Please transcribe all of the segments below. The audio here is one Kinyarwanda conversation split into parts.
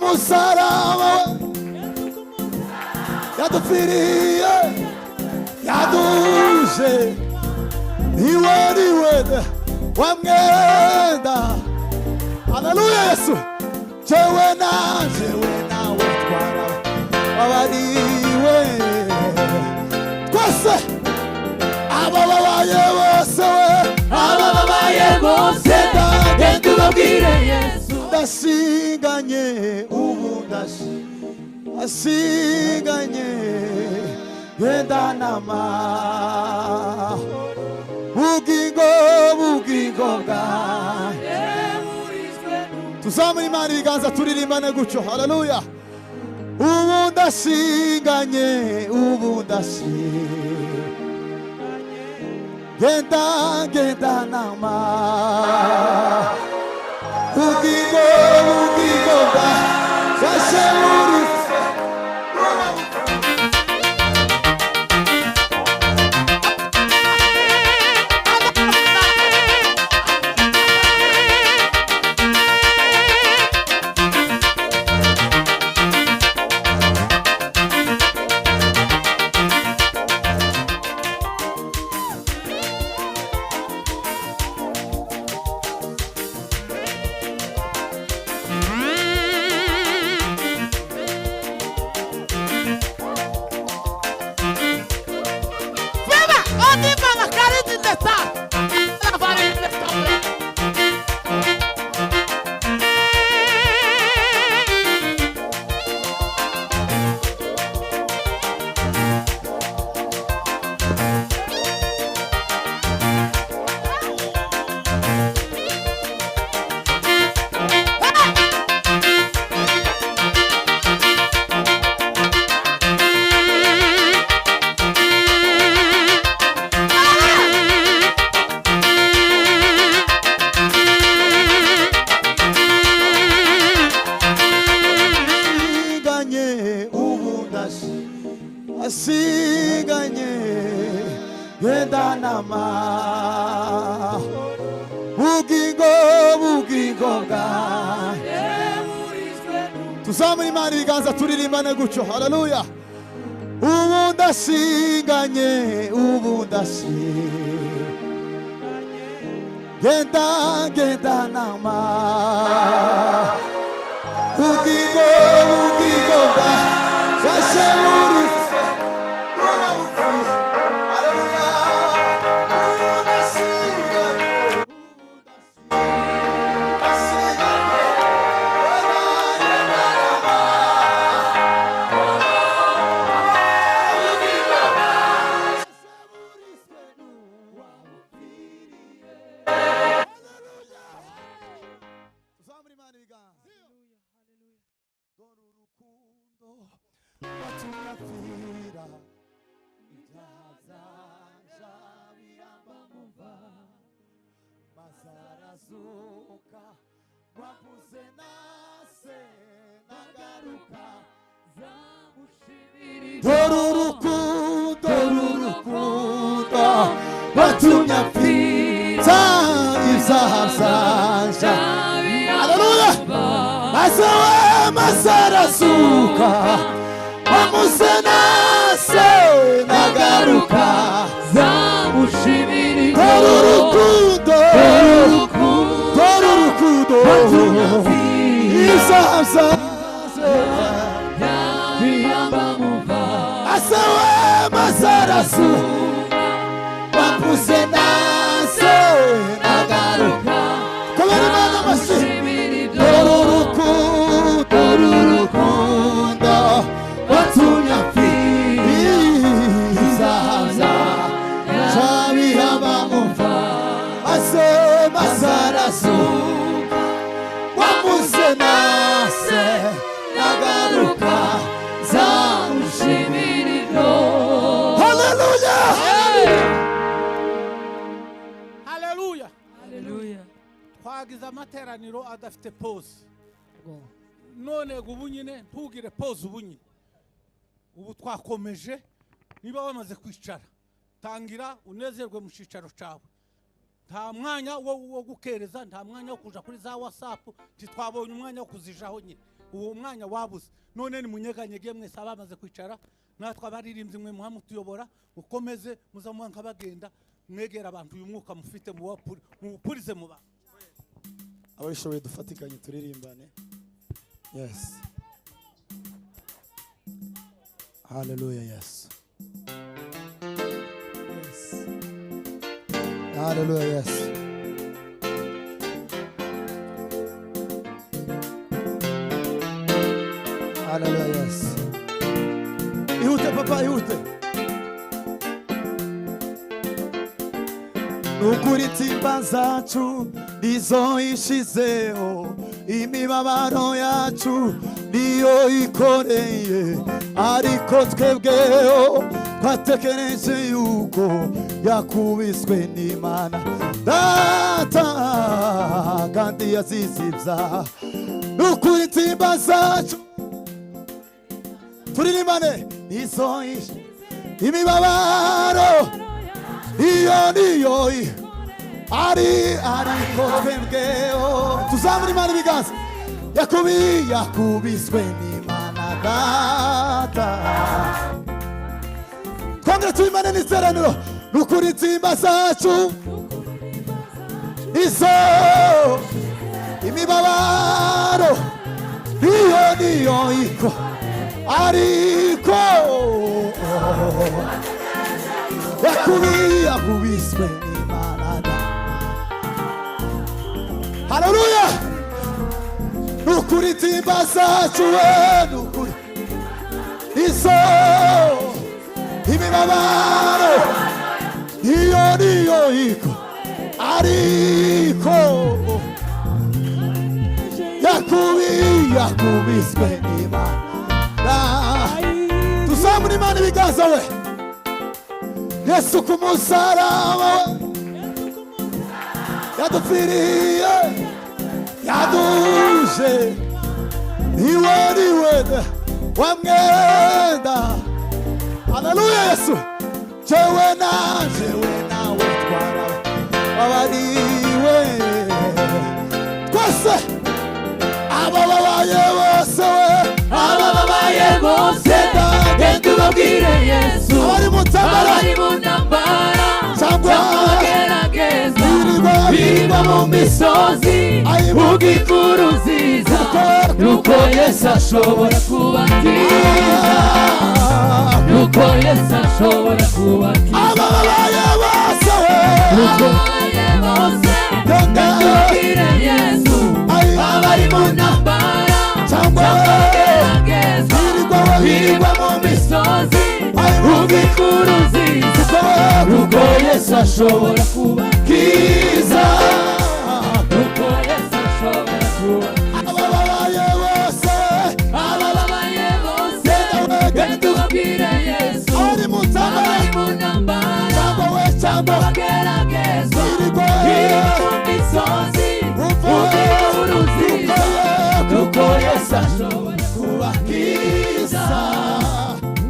kumusaraba yadupfiriye yaduje niwe wa mwenda. Haleluya Yesu. Jewe nawe twara abariwe twese ababaye bose genda ubabwire Yesu ndasinganye ubu ndasinganye genda nama bugingo bwawe tuzamura Imana ibiganza turirimbane gutyo. Haleluya. Ubu ndasinganye genda nama bugingo bwawe asiganye genda nama bugingo bwawe tuzamura Imana ibiganza turirimbane gutyo. Haleluya. Ubu ndasinganye genda nama bugingo bwawe Dorurukundo watumye apfira ibyaha byanje. Haleluya. Masarazuka wamuze nase nagaruka zamushimira. Dorurukundo watumye apfira ibyaha byanje. Asawe masarasu wapuze nase nagaruka komera Imana masi. Dorurukundo watumye apfira ibyaha byanje bamumva. Ase masarasu wapuze nase nagaruka zamushimira. Haleluya. Haleluya. Twagize amateraniro adafite pause. None ubu nyine ntugire pause ubu nyine. Ubu twakomeje niba wamaze kwicara tangira unezerwe mu cicaro cawe. Nta mwanya wo gukereza, nta mwanya wo kuja kuri za WhatsApp, titwabonye umwanya wo kuzijaho nyine. uwo mwanya wabuze. None ni munyeganyege mwese abamaze kwicara, natwe abaririmbyi mwe muhamutuyobora, mukomeze muzamuka bagenda, mwegera abantu uyu mwuka mufite mupurize muba. Ababishoboye dufatikanye turirimbane. Yes. Hallelujah, yes. Yes. Hallelujah, yes. Hallelujah, yes. Ihute papa, ihute. Nukuri timba zacu nizo ishizeho, imibabaro yacu niyo ikoreye, ariko twebweho twatekereje yuko yakubiswe n'Imana Data kandi yazize ibyaha. Nukuri timba zacu turirimbane nizo imibabaro niyo ariko twebweho tuzamura Imana ibiganza. yakubiswe n'Imana Data. Twongere tuyimane n'iteraniro. Nukuri timba zacu izo imibabaro niyo iko ariko yakubiswe n'Imana Data. Hallelujah. Nukuri timba zacu nukuri izo imibabaro niyo iko ariko yakubiswe n'Imana. Tuzamura Imana ibiganza we. Yesu ku musaraba yadupfiriye yaduje niwe wa mwenda. Haleluya Yesu. Jewe nawe twababariwe twese abababaye bose genda ubabwire Yesu. Abari mu ntambara cyangwa abagerageza birirwa mu misozi ugikuruziza, nuko Yesu ashobora kubakiza, nuko Yesu ashobora kubakiza. Ababaye bose genda ubabwire Yesu. Abari mu ntambara cyangwa abagerageza birirwa mu misozi ugikuruziza, nuko Yesu ashobora kubakiza, nuko Yesu ashobora kubakiza. Ababaye bose genda ubabwire Yesu. Abari mu ntambara cyangwa abagerageza birirwa mu misozi ugikuruziza, nuko Yesu ashobora kubakiza,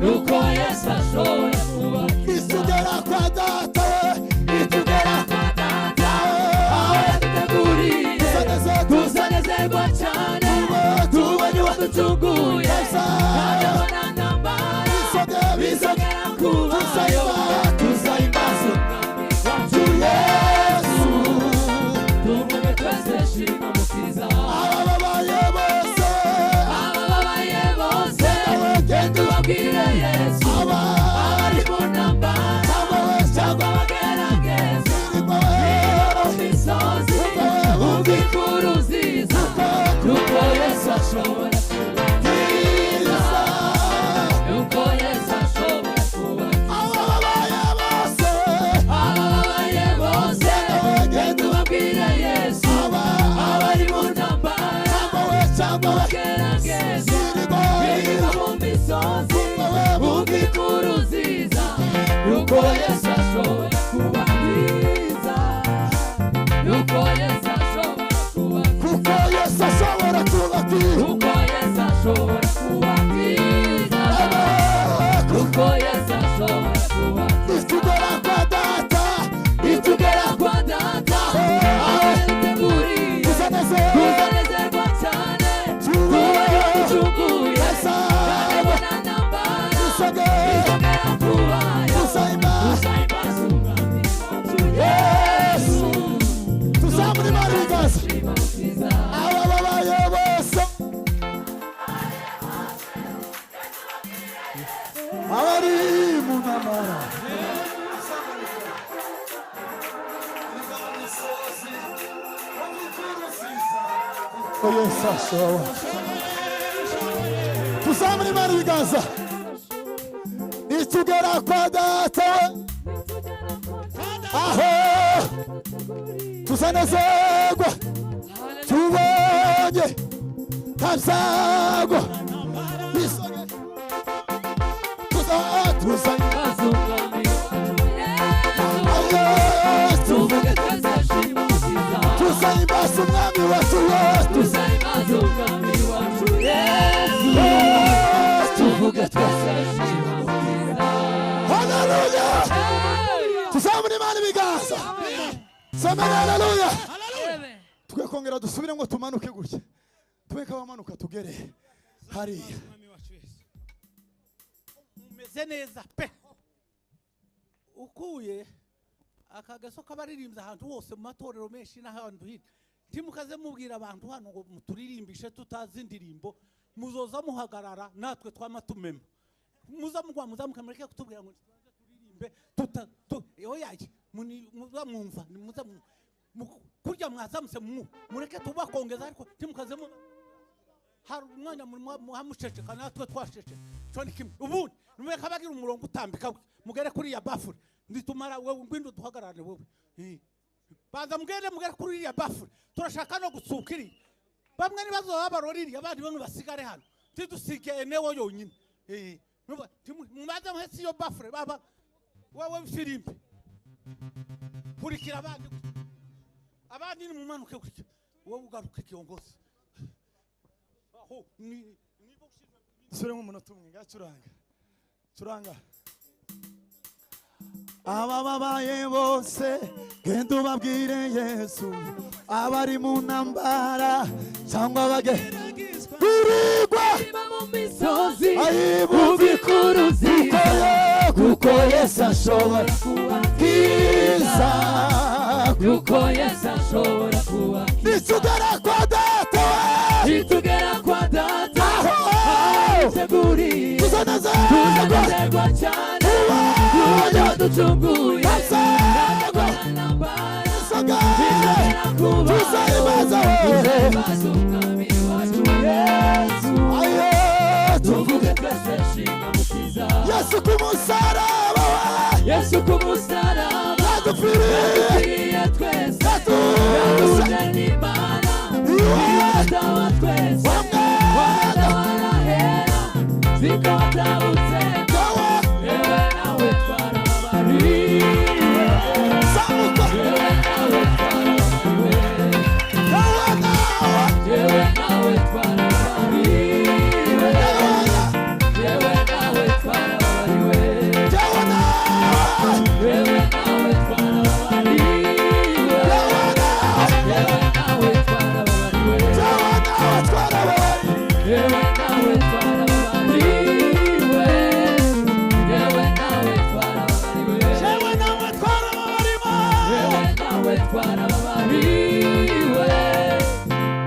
nuko Yesu ashobora kubakiza. Itugera kwa Data, aho yaduteguriye tuzanezerwa cyane, tubonye uwaducunguye ntabona ntambara bizongera kubayo. Tuzahimbaza wacu Yesu, tuvuge twese shima mukiza. Ababaye bose genda ubabwire Yesu. Abari mu ntambara cyangwa abagerageza birirwa mu misozi ugikuruziza, nuko Yesu ashobora kubakiza, nuko Yesu ashobora kubakiza. Ababaye bose genda ubabwire Yesu. Abari mu ntambara cyangwa abagerageza birirwa mu misozi ugikuruziza, nuko Yesu ashobora kubakiza, nuko Yesu ashobora kubakiza. Kuko Yesu ashobora kubakiza, kuko Yesu ashobora kubakiza, kuko Yesu ashobora kubakiza. Itugera kwa Data, aho yaduteguriye tuzanezerwa cyane, tubonye abari mu ntambara Yesu ashoboye tuzamure Imana ibiganza nitugera kwa data aho tuzanezerwa tubonye nta byago tuzahimbaza umwami wacu tuvuge twese haleluya tuzamure Imana ibiganza samana haleluya twe kongera dusubire ngo tumanuke gutya tweka abamanuka tugere hariya umeze neza pe ukuye akagaso kabaririmbye ahantu hose mu matorero menshi n'ahantu hirya timukaze mubwira abantu hano ngo muturirimbishe tutazi indirimbo muzoza muhagarara natwe twamatumema muza mukamureke kutubwira ngo turirimbe oyaye muzamwumva kurya mwazamuse mureke tubakongeza ariko timukaze hari umwanya muhamuceceka natwe twashece cyo kimwe ubundi numureke abagira umurongo utambika mugere kuri ya bafure nditumara wewe ngwindo duhagarane wowe baza mugere kuri ya bafure turashaka no gusukiri bamwe nibazo babaroriri abandi bamwe basigare hano tidusike enewo yonyine mumaze muhesi yo bafure baba wewe firimbi kurikira abandi ni mumanuke gutya wowe ugaruke kiyongozi aho ni sure mu munota umwe ngacuranga abababaye bose genda ubabwire Yesu abari mu ntambara cyangwa bageragezwa kurigwa mu misozi ayibuvikuruzi kuko Yesu ashobora kubakiza kuko Yesu ashobora kubakiza nitugera kwa data teguri tuzanezerwa cyane uburyo ducunguye tuzahimbaza umwami wacu Yesu tuvuge twese shima mukiza Yesu ku musaraba yadupfiriye twese yaduje n'Imana Data wa twese Data warahera zikaba zabutse yewe nawe twarababariwe yewe nawe twarababariwe yewe nawe twarababariwe yewe nawe twarababariwe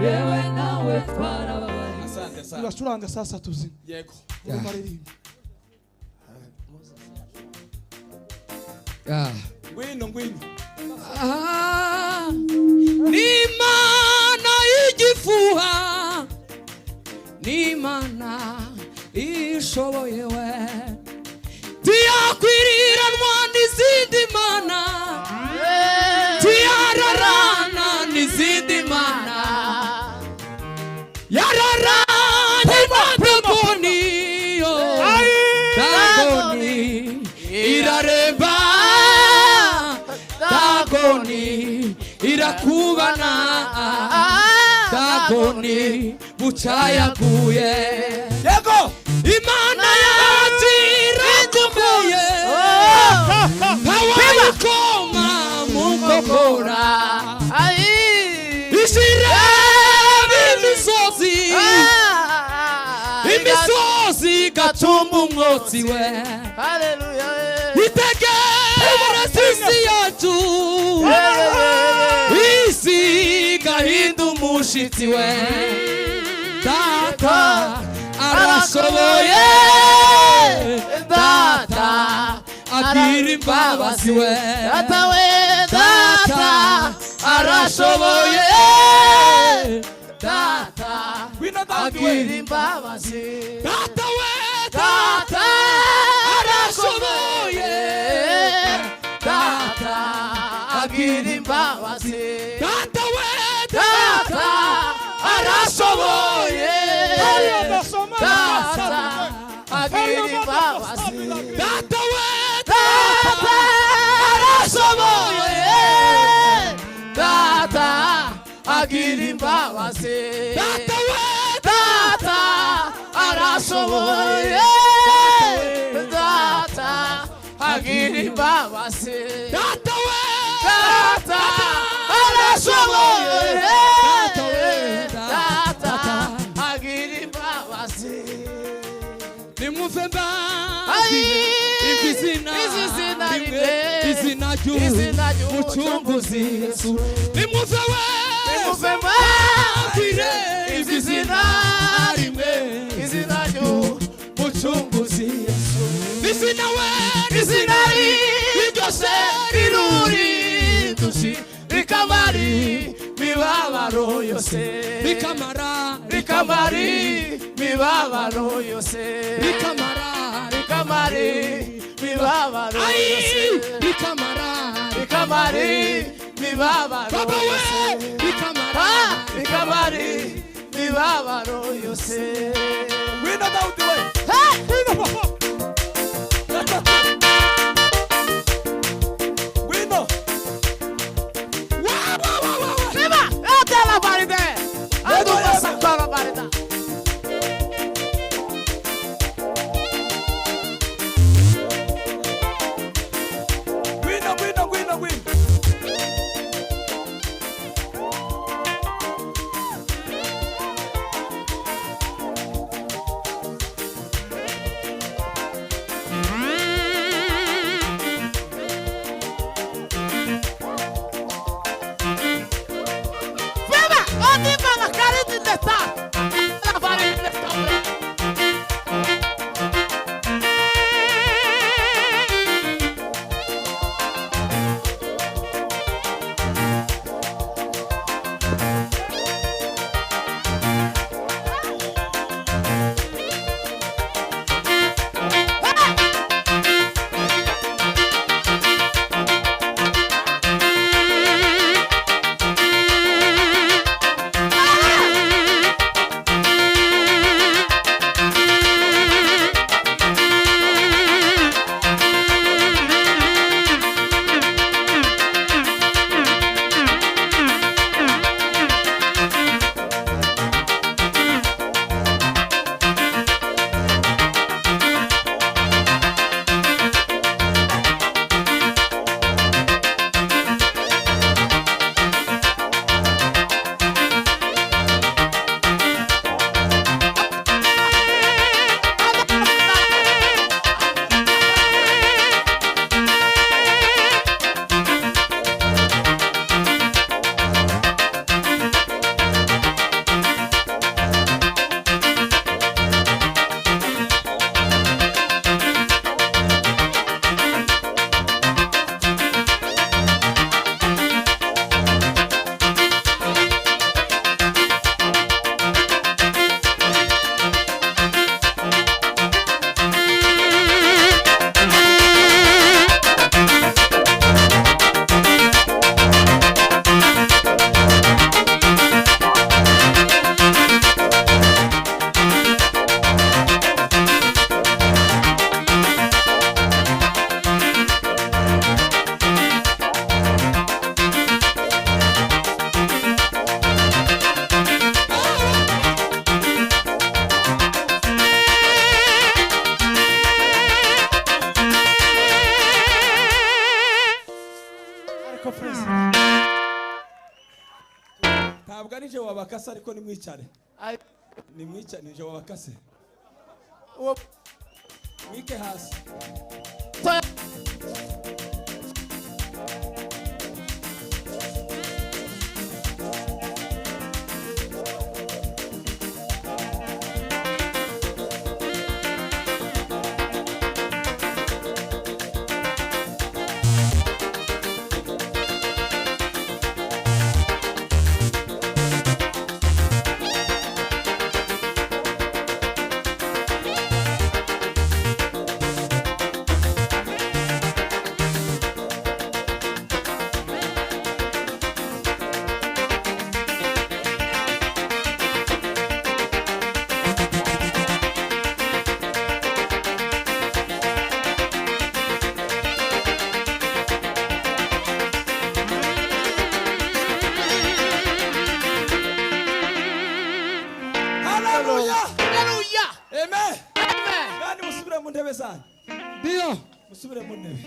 yewe nawe twarababariwe Turanga sasa tuzini yego umaririmba ngwino n'Imana y'igifuha n'Imana ishoboye we tiyakwiriranwa n'izindi mana tiyararana n'izindi mana yararanye Dagoni irareba Dagoni irakubana Dagoni bucayaguye yego Imana yacu irakomeye ntawayikoma mu nkokora ishireba imisozi gatumba umwotsi we haleluya itegera sisi yacu isi gahinda umushitsi we Data arashoboye agira imbabazi we data we data arashoboye data agira imbabazi data we data arashoboye data agira imbabazi data we data arashoboye data agira imbabazi data we data arashoboye data agira imbabazi data we data arashoboye data agira imbabazi data we data arashoboye data agira imbabazi nimwumve Ai, izina izina rimwe rimwe, izina izina ry'umucunguzi Yesu nimwumve nimwumve mwabwire izina rimwe izina ry'umucunguzi Yesu izina we izina ryose riruridushi rikamari mibabaro yose rikamari mibabaro yose rikamari mibabaro yose rikamari mibabaro yose rikamari mibabaro yose Wina Daudi we. Wina papa. Wina. Viva! Até la varida! Ando passando para a varida! Wina, wina, wina, wina. Viva! Onde vai a cara de detalhe? La varida está Ntabwo ari je wabakase ariko nimwicare. Ai, Nimwicare nije wabakase. o Mwike hasi. ntebe zanyu ndio musubire mu ntebe